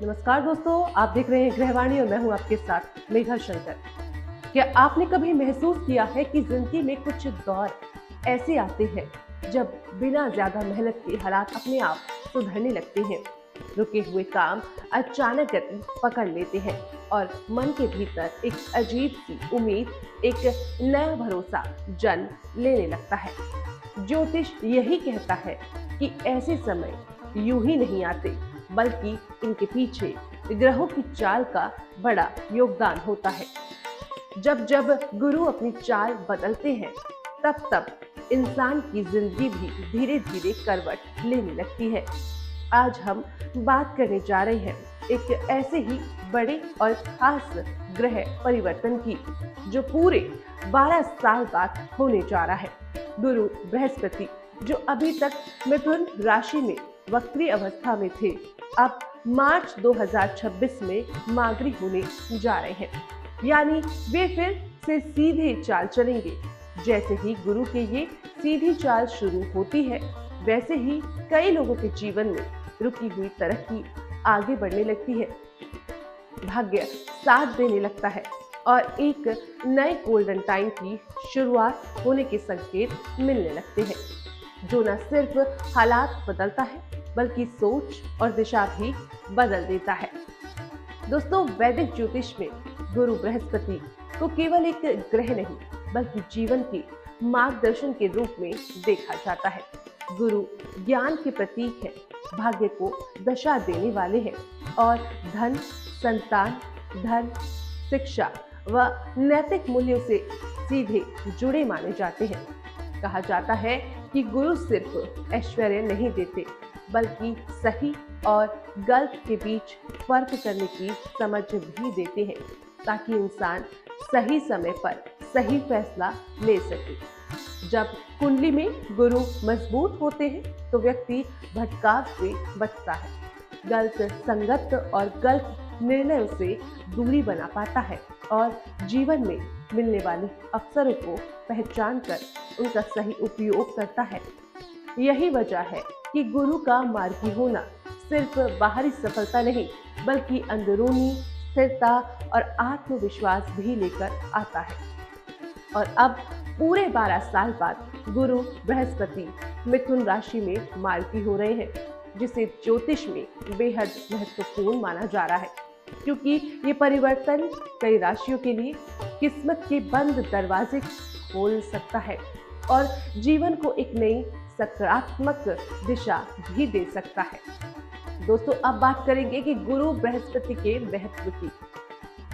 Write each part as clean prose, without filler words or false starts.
नमस्कार दोस्तों, आप देख रहे हैं गृहवाणी और मैं हूं आपके साथ मेघा शंकर। क्या आपने कभी महसूस किया है कि जिंदगी में कुछ दौर ऐसे आते हैं जब बिना ज्यादा मेहनत के हालात अपने आप सुधरने लगते हैं। रुके हुए काम अचानक गति पकड़ लेते हैं और मन के भीतर एक अजीब सी उम्मीद, एक नया भरोसा जन्म लेने लगता है। ज्योतिष यही कहता है कि ऐसे समय यूं ही नहीं आते, बल्कि इनके पीछे ग्रहों की चाल का बड़ा योगदान होता है। जब जब गुरु अपनी चाल बदलते हैं, तब तब इंसान की जिंदगी भी धीरे धीरे करवट लेने लगती है। आज हम बात करने जा रहे हैं एक ऐसे ही बड़े और खास ग्रह परिवर्तन की, जो पूरे 12 साल बाद होने जा रहा है। गुरु बृहस्पति, जो अभी तक मिथुन राशि में वक्री अवस्था में थे, अब मार्च 2026 में मागरी होने जा रहे हैं। यानी वे फिर से सीधे चाल चलेंगे। जैसे ही गुरु के ये सीधी चाल शुरू होती है, वैसे ही कई लोगों के जीवन में रुकी हुई तरक्की आगे बढ़ने लगती है, भाग्य साथ देने लगता है और एक नए गोल्डन टाइम की शुरुआत होने के संकेत मिलने लगते हैं, जो न सिर्फ हालात बदलता है बल्कि सोच और दिशा भी बदल देता है। दोस्तों, वैदिक ज्योतिष में गुरु बृहस्पति को केवल एक ग्रह नहीं, बल्कि जीवन के मार्गदर्शन के रूप में देखा जाता है। गुरु ज्ञान के प्रतीक है, भाग्य को दशा देने वाले हैं और धन, संतान, धर्म, शिक्षा व नैतिक मूल्यों से सीधे जुड़े माने जाते हैं। कहा जाता है कि गुरु सिर्फ ऐश्वर्य नहीं देते, बल्कि सही और गलत के बीच फर्क करने की समझ भी देते हैं, ताकि इंसान सही समय पर सही फैसला ले सके। जब कुंडली में गुरु मजबूत होते हैं, तो व्यक्ति भटकाव से बचता है, गलत संगत और गलत निर्णयों से दूरी बना पाता है और जीवन में मिलने वाले अवसरों को पहचान कर उनका सही उपयोग करता है। यही वजह है कि गुरु का मार्गी होना सिर्फ बाहरी सफलता नहीं, बल्कि अंदरूनी स्थिरता और आत्मविश्वास भी लेकर आता है। और अब पूरे 12 साल बाद गुरु बृहस्पति मिथुन राशि में मार्गी हो रहे हैं, जिसे ज्योतिष में बेहद महत्वपूर्ण माना जा रहा है, क्योंकि ये परिवर्तन कई राशियों के लिए किस्मत के बंद दरवाजे खोल सकता है और जीवन को एक नई सकारात्मक दिशा भी दे सकता है। दोस्तों, अब बात करेंगे कि गुरु बृहस्पति के महत्व की।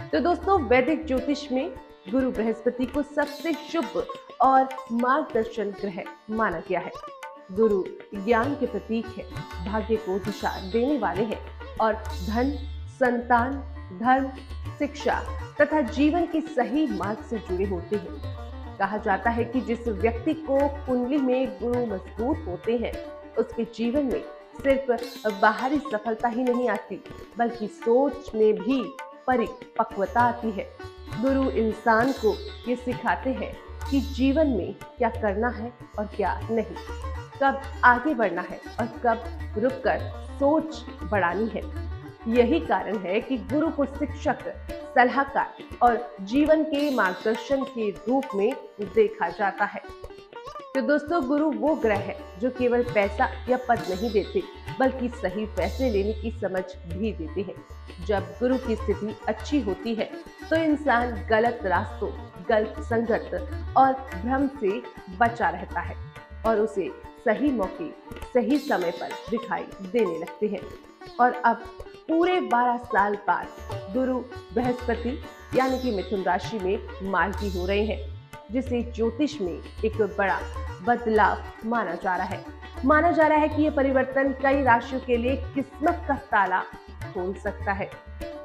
तो दोस्तों, वैदिक ज्योतिष में गुरु बृहस्पति को सबसे शुभ और मार्गदर्शन ग्रह माना गया है। गुरु ज्ञान के प्रतीक है, भाग्य को दिशा देने वाले हैं और धन, संतान, धर्म, शिक्षा तथा जीवन के सही मार्ग से जुड़े होते हैं। कहा जाता है कि जिस व्यक्ति को कुंडली में गुरु मजबूत होते हैं, उसके जीवन में सिर्फ बाहरी सफलता ही नहीं आती, बल्कि सोच में भी परिपक्वता आती है। गुरु इंसान को ये सिखाते हैं कि जीवन में क्या करना है और क्या नहीं, कब आगे बढ़ना है और कब रुककर सोच बढ़ानी है। यही कारण है कि गुरु को शिक्षक, सलाहकार और जीवन के मार्गदर्शन के रूप में देखा जाता है। तो दोस्तों, गुरु वो ग्रह है जो केवल पैसा या पद नहीं देते, बल्कि सही फैसले लेने की समझ भी देते हैं। जब गुरु की स्थिति अच्छी होती है, तो इंसान गलत रास्तों, गलत संगत और भ्रम से बचा रहता है और उसे सही मौके सही समय पर दिखाई देने लगते हैं। और अब पूरे 12 साल बाद गुरु बृहस्पति यानी कि मिथुन राशि में मार्गी हो रहे हैं, जिसे ज्योतिष में एक बड़ा बदलाव माना जा रहा है। माना जा रहा है कि यह परिवर्तन कई राशियों के लिए किस्मत का ताला खोल सकता है,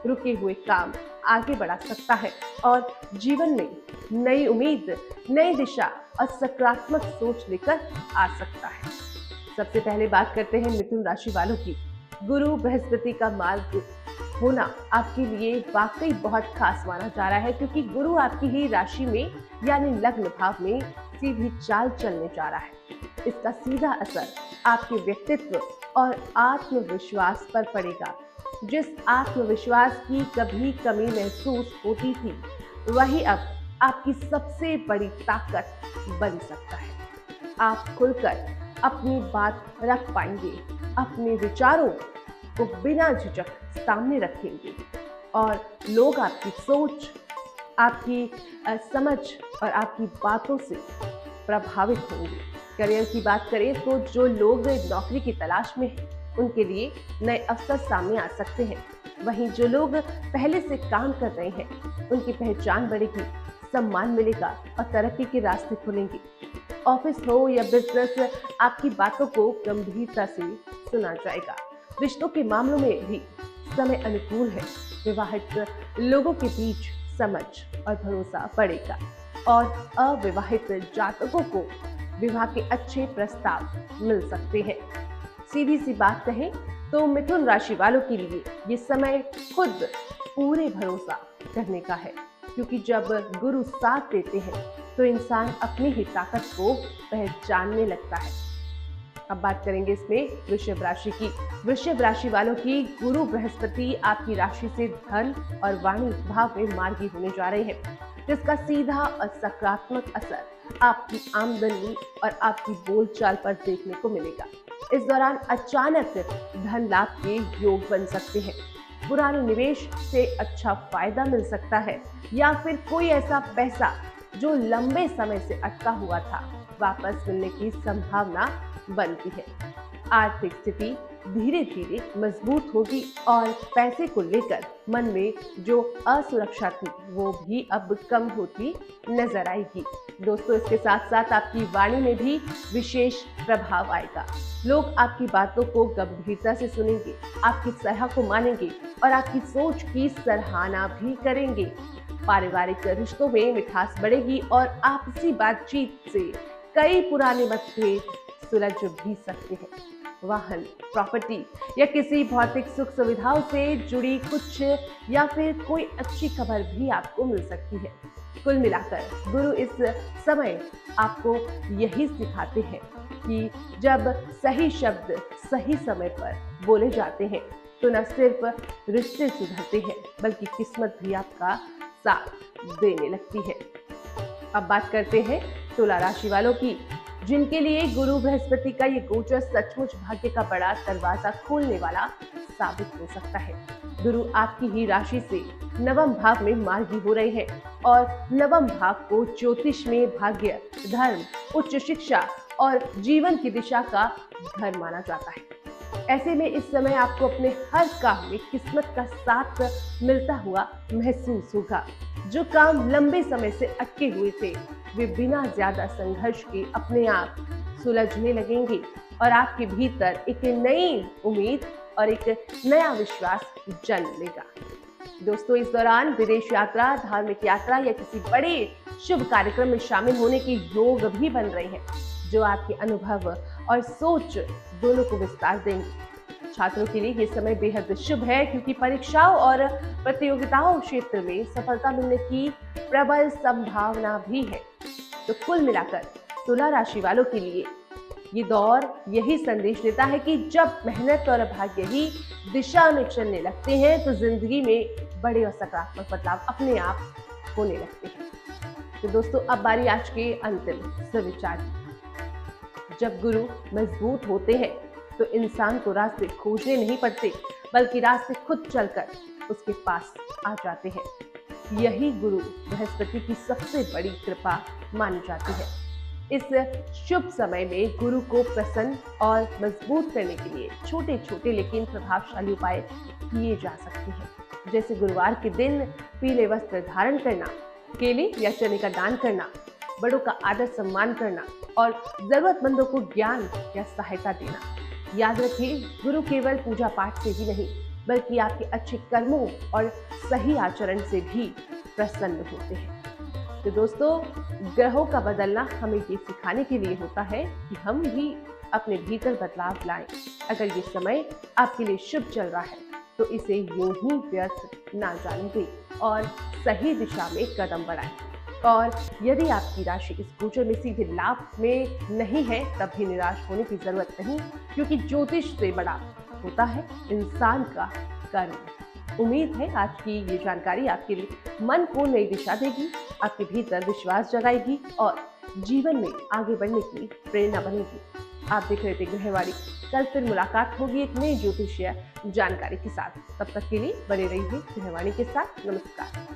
रुके हुए काम आगे बढ़ा सकता है और जीवन में नई उम्मीद, नई दिशा और सकारात्मक सोच लेकर आ सकता है। सबसे पहले बात करते हैं मिथुन राशि वालों की। गुरु बृहस्पति का मार्ग होना आपके लिए वाकई बहुत खास माना जा रहा है, क्योंकि गुरु आपकी ही राशि में यानी लग्न भाव में सीधी चाल चलने जा रहा है। इसका सीधा असर आपके व्यक्तित्व और आत्मविश्वास पर पड़ेगा। जिस आत्मविश्वास की कभी कमी महसूस होती थी, वही अब आपकी सबसे बड़ी ताकत बन सकता है। आप खुलकर अपनी बात रख पाएंगे, अपने विचारों को बिना झिझक सामने रखेंगे और लोग आपकी सोच, आपकी समझ और आपकी बातों से प्रभावित होंगे। करियर की बात करें तो जो लोग नौकरी की तलाश में हैं, उनके लिए नए अवसर सामने आ सकते हैं। वहीं जो लोग पहले से काम कर रहे हैं, उनकी पहचान बढ़ेगी, सम्मान मिलेगा और तरक्की के रास्ते खुलेंगे। ऑफिस हो या बिजनेस, आपकी बातों को गंभीरता से सुना जाएगा। रिश्तों के मामलों में भी समय अनुकूल है। विवाहित लोगों के बीच समझ और भरोसा बढ़ेगा और अविवाहित जातकों को विवाह के अच्छे प्रस्ताव मिल सकते हैं। सीधी सी बात कहें तो मिथुन राशि वालों के लिए ये समय खुद पूरे भरोसा करने का है, क्योंकि जब गुरु साथ देते हैं तो इंसान अपनी ही ताकत को पहचानने लगता है। अब बात करेंगे इसमें वृषभ राशि की। वृषभ राशि वालों की गुरु बृहस्पति आपकी राशि से धन और वाणी भाव में मार्गी होने जा रहे हैं, जिसका सीधा और सकारात्मक असर आपकी आमदनी और आपकी बोलचाल पर देखने को मिलेगा। इस दौरान अचानक धन लाभ के योग बन सकते हैं। पुराने निवेश से अच्छा फायदा मिल सकता है या फिर कोई ऐसा पैसा जो लंबे समय से अटका हुआ था, वापस मिलने की संभावना बनती है। आर्थिक स्थिति धीरे धीरे मजबूत होगी और पैसे को लेकर मन में जो असुरक्षा थी, वो भी अब कम होती नजर आएगी। दोस्तों, इसके साथ साथ आपकी वाणी में भी विशेष प्रभाव आएगा। लोग आपकी बातों को गंभीरता से सुनेंगे, आपकी सलाह को मानेंगे और आपकी सोच की सराहना भी करेंगे। पारिवारिक रिश्तों में मिठास बढ़ेगी और आपसी बातचीत से कई पुराने मतभेद सुलझ भी सकते हैं। वाहन, प्रॉपर्टी या किसी भौतिक सुख सुविधाओं से जुड़ी कुछ या फिर कोई अच्छी खबर भी आपको मिल सकती है। कुल मिलाकर गुरु इस समय आपको यही सिखाते हैं कि जब सही शब्द सही समय पर बोले जाते हैं तो न सिर्फ रिश्ते सुधरते हैं, बल्कि किस्मत भी आपका साथ देने लगती है। अब बात करते हैं तुला राशि वालों की, जिनके लिए गुरु बृहस्पति का ये गोचर सचमुच भाग्य का बड़ा दरवाजा खोलने वाला साबित हो सकता है। गुरु आपकी ही राशि से नवम भाव में मार्गी हो रहे हैं और नवम भाव को ज्योतिष में भाग्य, धर्म, उच्च शिक्षा और जीवन की दिशा का घर माना जाता है। ऐसे में इस समय आपको अपने हर काम में किस्मत का साथ मिलता हुआ महसूस होगा। जो काम लंबे समय से अटके हुए थे, वे बिना ज्यादा संघर्ष के अपने आप सुलझने लगेंगे और आपके भीतर एक नई उम्मीद और एक नया विश्वास जन्म लेगा। दोस्तों, इस दौरान विदेश यात्रा, धार्मिक यात्रा या किसी बड़े शुभ कार्यक्रम में शामिल होने के योग भी बन रहे हैं, जो आपके अनुभव और सोच दोनों को विस्तार देंगे। छात्रों के लिए ये समय बेहद शुभ है, क्योंकि परीक्षाओं और प्रतियोगिताओं क्षेत्र में सफलता मिलने की प्रबल संभावना भी है। तो कुल मिलाकर तुला राशि वालों के लिए ये दौर यही संदेश देता है कि जब मेहनत और भाग्य ही दिशा में चलने लगते हैं, तो जिंदगी में बड़े और सकारात्मक बदलाव अपने आप होने लगते हैं। तो दोस्तों, अब बारी आज के अंतिम सुविचार की। जब गुरु मजबूत होते हैं तो इंसान को रास्ते खोजने नहीं पड़ते, बल्कि रास्ते खुद चलकर उसके पास आ जाते हैं। यही गुरु बृहस्पति की सबसे बड़ी कृपा मानी जाती है। इस शुभ समय में गुरु को प्रसन्न और मजबूत करने के लिए छोटे छोटे लेकिन प्रभावशाली उपाय किए जा सकते हैं, जैसे गुरुवार के दिन पीले वस्त्र धारण करना, केले या चने का दान करना, बड़ों का आदर सम्मान करना और जरूरतमंदों को ज्ञान या सहायता देना। याद रखिए, गुरु केवल पूजा पाठ से ही नहीं, बल्कि आपके अच्छे कर्मों और सही आचरण से भी प्रसन्न होते हैं। तो दोस्तों, ग्रहों का बदलना हमें ये सिखाने के लिए होता है कि हम भी अपने भीतर बदलाव लाएं। अगर ये समय आपके लिए शुभ चल रहा है, तो इसे यूं ही व्यर्थ ना जाने दें और सही दिशा में कदम बढ़ाएं। और यदि आपकी राशि इस गोचर में सीधे लाभ में नहीं है, तब भी निराश होने की जरूरत नहीं, क्योंकि ज्योतिष से बड़ा होता है इंसान का कर्म। उम्मीद है आज की ये जानकारी आपके लिए मन को नई दिशा देगी, आपके भीतर विश्वास जगाएगी और जीवन में आगे बढ़ने की प्रेरणा बनेगी। आप देख रहे थे गृहवाणी। कल फिर मुलाकात होगी एक नई ज्योतिषीय जानकारी के साथ। तब तक के लिए बने रहिए गृहवाणी के साथ। नमस्कार।